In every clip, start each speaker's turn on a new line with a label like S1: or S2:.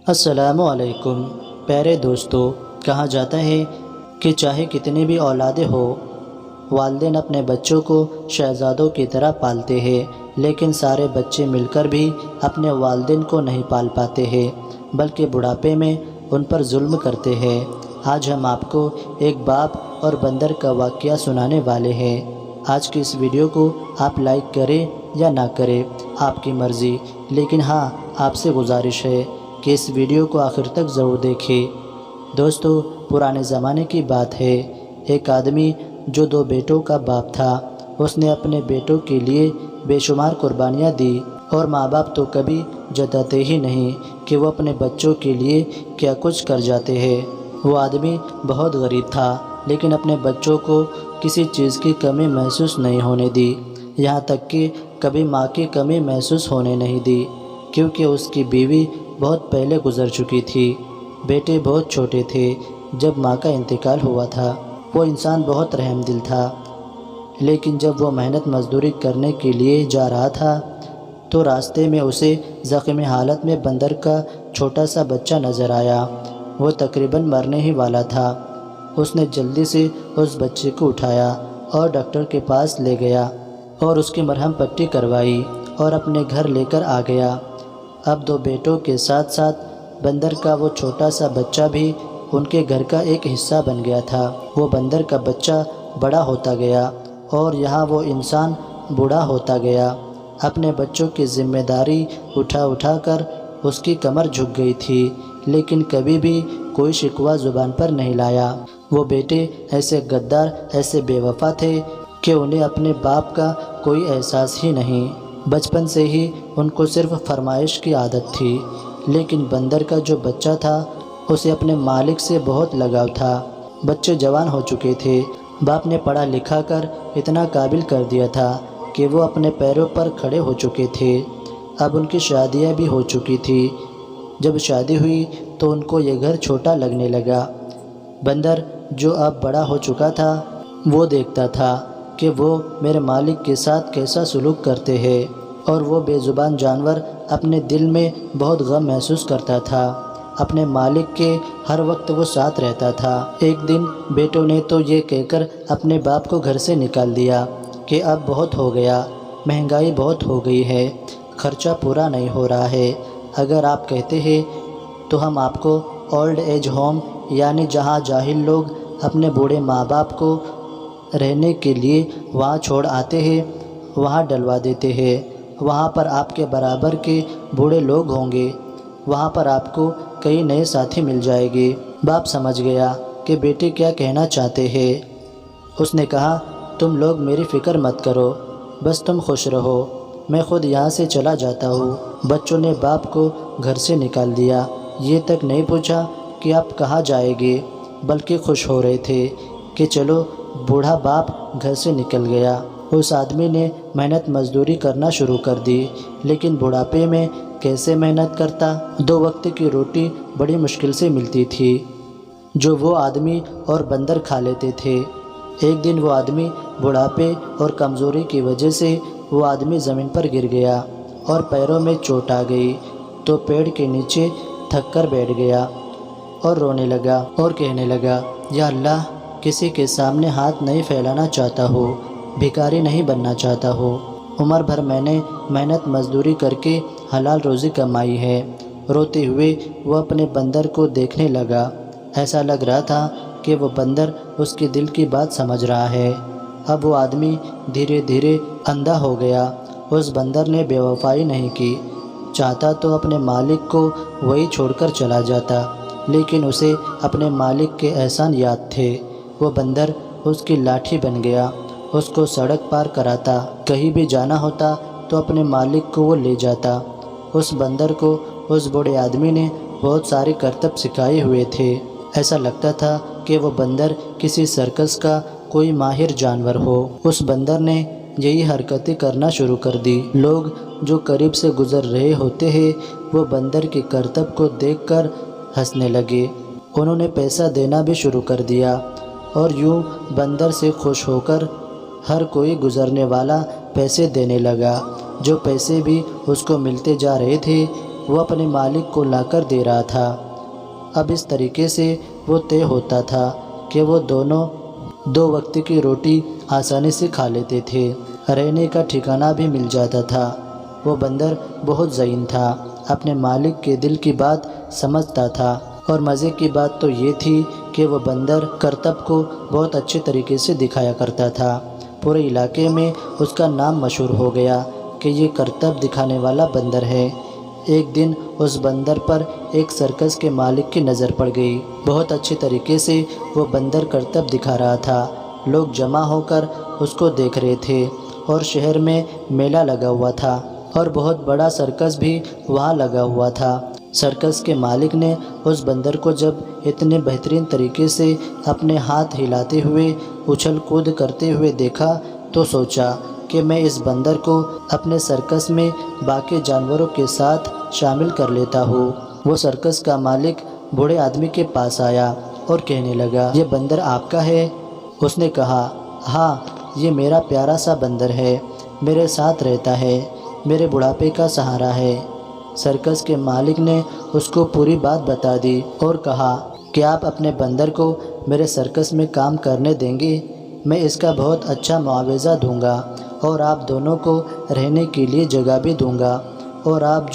S1: السلام علیکم پیارے دوستو، کہا جاتا ہے کہ چاہے کتنی بھی اولادیں ہو، والدین اپنے بچوں کو شہزادوں کی طرح پالتے ہیں، لیکن سارے بچے مل کر بھی اپنے والدین کو نہیں پال پاتے ہیں، بلکہ بڑھاپے میں ان پر ظلم کرتے ہیں۔ آج ہم آپ کو ایک باپ اور بندر کا واقعہ سنانے والے ہیں۔ آج کی اس ویڈیو کو آپ لائک کریں یا نہ کریں، آپ کی مرضی، لیکن ہاں، آپ سے گزارش ہے کہ اس ویڈیو کو آخر تک ضرور دیکھیں۔ دوستو، پرانے زمانے کی بات ہے۔ ایک آدمی جو 2 بیٹوں کا باپ تھا، اس نے اپنے بیٹوں کے لیے بے شمار قربانیاں دی، اور ماں باپ تو کبھی جتاتے ہی نہیں کہ وہ اپنے بچوں کے لیے کیا کچھ کر جاتے ہیں۔ وہ آدمی بہت غریب تھا، لیکن اپنے بچوں کو کسی چیز کی کمی محسوس نہیں ہونے دی، یہاں تک کہ کبھی ماں کی کمی محسوس ہونے نہیں دی، کیونکہ اس کی بیوی بہت پہلے گزر چکی تھی۔ بیٹے بہت چھوٹے تھے جب ماں کا انتقال ہوا تھا۔ وہ انسان بہت رحم دل تھا، لیکن جب وہ محنت مزدوری کرنے کے لیے جا رہا تھا تو راستے میں اسے زخمی حالت میں بندر کا چھوٹا سا بچہ نظر آیا۔ وہ تقریباً مرنے ہی والا تھا۔ اس نے جلدی سے اس بچے کو اٹھایا اور ڈاکٹر کے پاس لے گیا اور اس کی مرہم پٹی کروائی اور اپنے گھر لے کر آ گیا۔ اب 2 بیٹوں کے ساتھ ساتھ بندر کا وہ چھوٹا سا بچہ بھی ان کے گھر کا ایک حصہ بن گیا تھا۔ وہ بندر کا بچہ بڑا ہوتا گیا اور یہاں وہ انسان بوڑھا ہوتا گیا۔ اپنے بچوں کی ذمہ داری اٹھا اٹھا کر اس کی کمر جھک گئی تھی، لیکن کبھی بھی کوئی شکوہ زبان پر نہیں لایا۔ وہ بیٹے ایسے غدار، ایسے بے وفا تھے کہ انہیں اپنے باپ کا کوئی احساس ہی نہیں۔ بچپن سے ہی ان کو صرف فرمائش کی عادت تھی، لیکن بندر کا جو بچہ تھا اسے اپنے مالک سے بہت لگاؤ تھا۔ بچے جوان ہو چکے تھے۔ باپ نے پڑھا لکھا کر اتنا قابل کر دیا تھا کہ وہ اپنے پیروں پر کھڑے ہو چکے تھے۔ اب ان کی شادیاں بھی ہو چکی تھی۔ جب شادی ہوئی تو ان کو یہ گھر چھوٹا لگنے لگا۔ بندر جو اب بڑا ہو چکا تھا، وہ دیکھتا تھا کہ وہ میرے مالک کے ساتھ کیسا سلوک کرتے ہیں، اور وہ بے زبان جانور اپنے دل میں بہت غم محسوس کرتا تھا۔ اپنے مالک کے ہر وقت وہ ساتھ رہتا تھا۔ ایک دن بیٹوں نے تو یہ کہہ کر اپنے باپ کو گھر سے نکال دیا کہ اب بہت ہو گیا، مہنگائی بہت ہو گئی ہے، خرچہ پورا نہیں ہو رہا ہے۔ اگر آپ کہتے ہیں تو ہم آپ کو اولڈ ایج ہوم، یعنی جہاں جاہل لوگ اپنے بوڑھے ماں باپ کو رہنے کے لیے وہاں چھوڑ آتے ہیں، وہاں ڈلوا دیتے ہیں۔ وہاں پر آپ کے برابر کے بوڑھے لوگ ہوں گے، وہاں پر آپ کو کئی نئے ساتھی مل جائیں گے۔ باپ سمجھ گیا کہ بیٹے کیا کہنا چاہتے ہیں۔ اس نے کہا، تم لوگ میری فکر مت کرو، بس تم خوش رہو، میں خود یہاں سے چلا جاتا ہوں۔ بچوں نے باپ کو گھر سے نکال دیا، یہ تک نہیں پوچھا کہ آپ کہاں جائیں گے، بلکہ خوش ہو رہے تھے کہ چلو بوڑھا باپ گھر سے نکل گیا۔ اس آدمی نے محنت مزدوری کرنا شروع کر دی، لیکن بڑھاپے میں کیسے محنت کرتا؟ 2 وقت کی روٹی بڑی مشکل سے ملتی تھی، جو وہ آدمی اور بندر کھا لیتے تھے۔ ایک دن وہ آدمی بڑھاپے اور کمزوری کی وجہ سے وہ آدمی زمین پر گر گیا اور پیروں میں چوٹ آ گئی، تو پیڑ کے نیچے تھک کر بیٹھ گیا اور رونے لگا اور کہنے لگا، یا اللہ، کسی کے سامنے ہاتھ نہیں پھیلانا چاہتا ہوں، بھکاری نہیں بننا چاہتا ہوں۔ عمر بھر میں نے محنت مزدوری کر کے حلال روزی کمائی ہے۔ روتے ہوئے وہ اپنے بندر کو دیکھنے لگا۔ ایسا لگ رہا تھا کہ وہ بندر اس کے دل کی بات سمجھ رہا ہے۔ اب وہ آدمی دھیرے دھیرے اندھا ہو گیا۔ اس بندر نے بے وفائی نہیں کی، چاہتا تو اپنے مالک کو وہی چھوڑ کر چلا جاتا، لیکن اسے اپنے مالک کے احسان یاد تھے۔ وہ بندر اس کی لاٹھی بن گیا، اس کو سڑک پار کراتا، کہیں بھی جانا ہوتا تو اپنے مالک کو وہ لے جاتا۔ اس بندر کو اس بوڑھے آدمی نے بہت سارے کرتب سکھائے ہوئے تھے۔ ایسا لگتا تھا کہ وہ بندر کسی سرکس کا کوئی ماہر جانور ہو۔ اس بندر نے یہی حرکتیں کرنا شروع کر دی۔ لوگ جو قریب سے گزر رہے ہوتے ہیں، وہ بندر کے کرتب کو دیکھ کر ہنسنے لگے۔ انہوں نے پیسہ دینا بھی شروع کر دیا، اور یوں بندر سے خوش ہو کر ہر کوئی گزرنے والا پیسے دینے لگا۔ جو پیسے بھی اس کو ملتے جا رہے تھے، وہ اپنے مالک کو لا کر دے رہا تھا۔ اب اس طریقے سے وہ طے ہوتا تھا کہ وہ دونوں 2 وقت کی روٹی آسانی سے کھا لیتے تھے، رہنے کا ٹھکانہ بھی مل جاتا تھا۔ وہ بندر بہت ذہین تھا، اپنے مالک کے دل کی بات سمجھتا تھا، اور مزے کی بات تو یہ تھی کہ وہ بندر کرتب کو بہت اچھے طریقے سے دکھایا کرتا تھا۔ پورے علاقے میں اس کا نام مشہور ہو گیا کہ یہ کرتب دکھانے والا بندر ہے۔ ایک دن اس بندر پر ایک سرکس کے مالک کی نظر پڑ گئی۔ بہت اچھے طریقے سے وہ بندر کرتب دکھا رہا تھا۔ لوگ جمع ہو کر اس کو دیکھ رہے تھے، اور شہر میں میلہ لگا ہوا تھا، اور بہت بڑا سرکس بھی وہاں لگا ہوا تھا۔ سرکس کے مالک نے اس بندر کو جب اتنے بہترین طریقے سے اپنے ہاتھ ہلاتے ہوئے اچھل کود کرتے ہوئے دیکھا تو سوچا کہ میں اس بندر کو اپنے سرکس میں باقی جانوروں کے ساتھ شامل کر لیتا ہوں۔ وہ سرکس کا مالک بوڑھے آدمی کے پاس آیا اور کہنے لگا، یہ بندر آپ کا ہے؟ اس نے کہا، ہاں، یہ میرا پیارا سا بندر ہے، میرے ساتھ رہتا ہے، میرے بڑھاپے کا سہارا ہے۔ سرکس کے مالک نے اس کو پوری بات بتا دی اور کہا کہ آپ اپنے بندر کو میرے سرکس میں کام کرنے دیں گے، میں اس کا بہت اچھا معاوضہ دوں گا، اور آپ دونوں کو رہنے کے لیے جگہ بھی دوں گا، اور آپ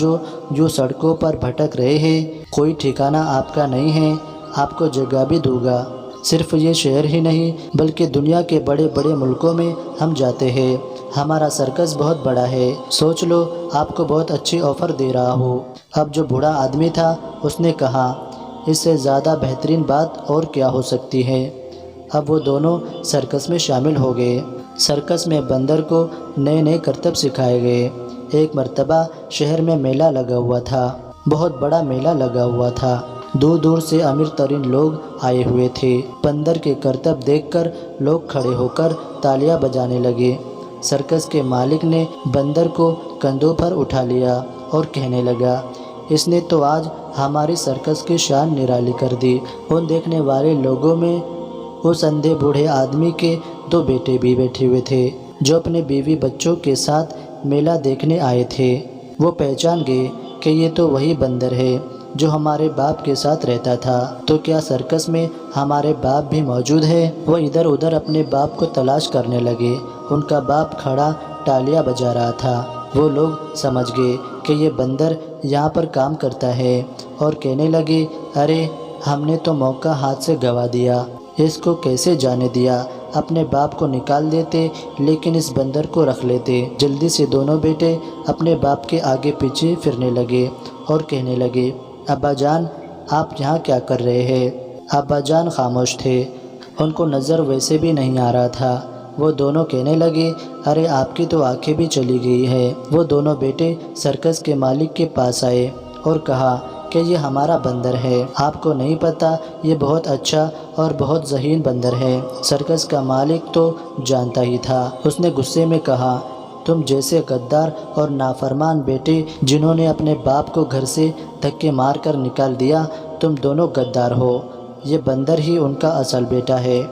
S1: جو سڑکوں پر بھٹک رہے ہیں، کوئی ٹھکانہ آپ کا نہیں ہے، آپ کو جگہ بھی دوں گا۔ صرف یہ شہر ہی نہیں بلکہ دنیا کے بڑے بڑے ملکوں میں ہم جاتے ہیں، ہمارا سرکس بہت بڑا ہے، سوچ لو، آپ کو بہت اچھی آفر دے رہا ہوں۔ اب جو بوڑھا آدمی تھا اس نے کہا، اس سے زیادہ بہترین بات اور کیا ہو سکتی ہے؟ اب وہ دونوں سرکس میں شامل ہو گئے۔ سرکس میں بندر کو نئے نئے کرتب سکھائے گئے۔ ایک مرتبہ شہر میں میلہ لگا ہوا تھا، بہت بڑا میلہ لگا ہوا تھا، دور دور سے امیر ترین لوگ آئے ہوئے تھے۔ بندر کے کرتب دیکھ کر لوگ کھڑے ہو کر تالیاں بجانے لگے۔ سرکس کے مالک نے بندر کو کندھوں پر اٹھا لیا اور کہنے لگا، اس نے تو آج ہماری سرکس کی شان نرالی کر دی۔ ان دیکھنے والے لوگوں میں اس اندھے بوڑھے آدمی کے 2 بیٹے بھی بیٹھے ہوئے تھے، جو اپنے بیوی بچوں کے ساتھ میلہ دیکھنے آئے تھے۔ وہ پہچان گئے کہ یہ تو وہی بندر ہے جو ہمارے باپ کے ساتھ رہتا تھا، تو کیا سرکس میں ہمارے باپ بھی موجود ہے؟ وہ ادھر ادھر اپنے باپ کو تلاش کرنے لگے۔ ان کا باپ کھڑا تالیاں بجا رہا تھا۔ وہ لوگ سمجھ گئے کہ یہ بندر یہاں پر کام کرتا ہے، اور کہنے لگے، ارے ہم نے تو موقع ہاتھ سے گنوا دیا، اس کو کیسے جانے دیا، اپنے باپ کو نکال دیتے لیکن اس بندر کو رکھ لیتے۔ جلدی سے دونوں بیٹے اپنے باپ کے آگے پیچھے پھرنے لگے اور کہنے لگے، ابا جان، آپ یہاں کیا کر رہے ہیں؟ ابا جان خاموش تھے، ان کو نظر ویسے بھی نہیں آ رہا تھا۔ وہ دونوں کہنے لگے، ارے آپ کی تو آنکھیں بھی چلی گئی ہے۔ وہ دونوں بیٹے سرکس کے مالک کے پاس آئے اور کہا کہ یہ ہمارا بندر ہے، آپ کو نہیں پتہ، یہ بہت اچھا اور بہت ذہین بندر ہے۔ سرکس کا مالک تو جانتا ہی تھا۔ اس نے غصے میں کہا، تم جیسے غدار اور نافرمان بیٹے جنہوں نے اپنے باپ کو گھر سے دھکے مار کر نکال دیا، تم دونوں غدار ہو۔ یہ بندر ہی ان کا اصل بیٹا ہے۔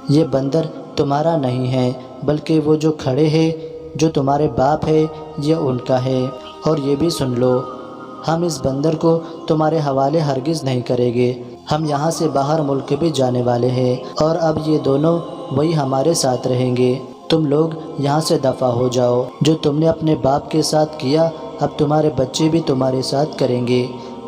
S1: یہ بندر تمہارا نہیں ہے، بلکہ وہ جو کھڑے ہیں، جو تمہارے باپ ہے، یہ ان کا ہے۔ اور یہ بھی سن لو، ہم اس بندر کو تمہارے حوالے ہرگز نہیں کریں گے۔ ہم یہاں سے باہر ملک بھی جانے والے ہیں، اور اب یہ دونوں وہی ہمارے ساتھ رہیں گے۔ تم لوگ یہاں سے دفع ہو جاؤ۔ جو تم نے اپنے باپ کے ساتھ کیا، اب تمہارے بچے بھی تمہارے ساتھ کریں گے۔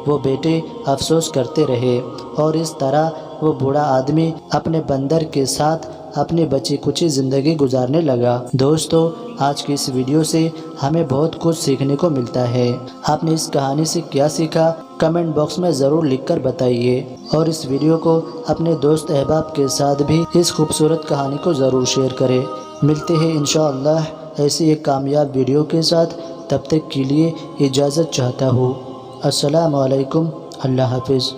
S1: وہ بیٹے افسوس کرتے رہے، اور اس طرح وہ بوڑھا آدمی اپنے بندر کے ساتھ اپنی بچی کچی زندگی گزارنے لگا۔ دوستو، آج کی اس ویڈیو سے ہمیں بہت کچھ سیکھنے کو ملتا ہے۔ آپ نے اس کہانی سے کیا سیکھا، کمنٹ باکس میں ضرور لکھ کر بتائیے، اور اس ویڈیو کو اپنے دوست احباب کے ساتھ بھی اس خوبصورت کہانی کو ضرور شیئر کریں۔ ملتے ہیں انشاءاللہ ایسی ایک کامیاب ویڈیو کے ساتھ، تب تک کے لیے اجازت چاہتا ہوں۔ السلام علیکم، اللہ حافظ۔